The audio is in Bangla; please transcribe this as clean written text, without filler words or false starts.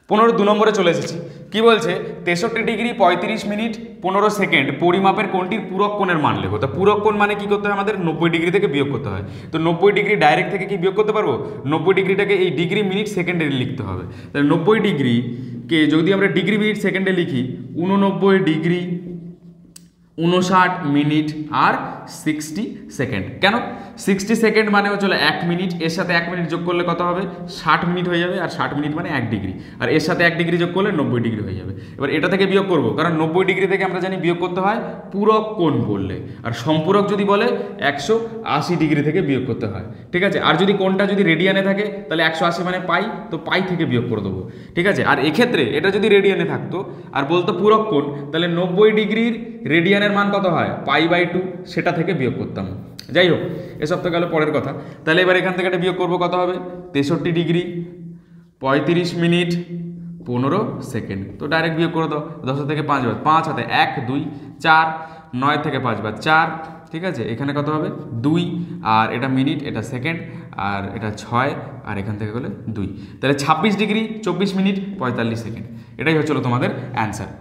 2 নম্বরে চলে এসেছি। কি বলছে 63 ডিগ্রি 35 মিনিট 15 সেকেন্ড পরিমাপের কোণটির পূরক কোণের মান লেখো। তা পূরক কোণ মানে কি করতে হয় আমাদের 90 ডিগ্রি থেকে বিয়োগ করতে হয়। তো 90 ডিগ্রি ডাইরেক্ট থেকে কি বিয়োগ করতে পারবো? 90 ডিগ্রিটাকে এই ডিগ্রি মিনিট সেকেন্ডে লিখতে হবে। তাহলে 90 ডিগ্রিকে যদি আমরা ডিগ্রি মিনিট সেকেন্ডে লিখি 89 ডিগ্রি 59 মিনিট আর 60 সেকেন্ড। কেন 60 সেকেন্ড মানে হচ্ছে 1 মিনিট, এর সাথে 1 মিনিট যোগ করলে কত হবে 60 মিনিট হয়ে যাবে, আর 60 মিনিট মানে 1 ডিগ্রি, আর এর সাথে 1 ডিগ্রি যোগ করলে 90 ডিগ্রি হয়ে যাবে। এবার এটা থেকে বিয়োগ করব, কারণ 90 ডিগ্রি থেকে আমরা জানি বিয়োগ করতে হয় পূরক কোণ বললে, আর সম্পূরক যদি বলে 180 ডিগ্রি থেকে বিয়োগ করতে হয়। ঠিক আছে, আর যদি কোণটা যদি রেডিয়ানে থাকে তাহলে 180 মানে পাই, তো পাই থেকে বিয়োগ করে দেবো। ঠিক আছে, আর এক্ষেত্রে এটা যদি রেডিয়ানে থাকতো আর বলতো পূরক কোণ, তাহলে 90 ডিগ্রির রেডিয়ানের মান কত হয় π/2, সেটা থেকে বিয়োগ করতাম। যাই হোক, এসব তো গেল পরের কথা। তাহলে এবার এখান থেকে একটা বিয়োগ করবো, কত হবে 63 ডিগ্রি 35 মিনিট 15 সেকেন্ড। তো ডাইরেক্ট বিয়োগ করে দাও, 10 থেকে 5 বাদ, 5 হাতে 1 2 4, 9 থেকে 5 বাদ 4। ঠিক আছে, এখানে কত হবে 2, আর এটা মিনিট, এটা সেকেন্ড, আর এটা 6, আর এখান থেকে হলে 2। তাহলে 26 ডিগ্রি 24 মিনিট 45 সেকেন্ড। এটাই হচ্ছিল তোমাদের অ্যান্সার।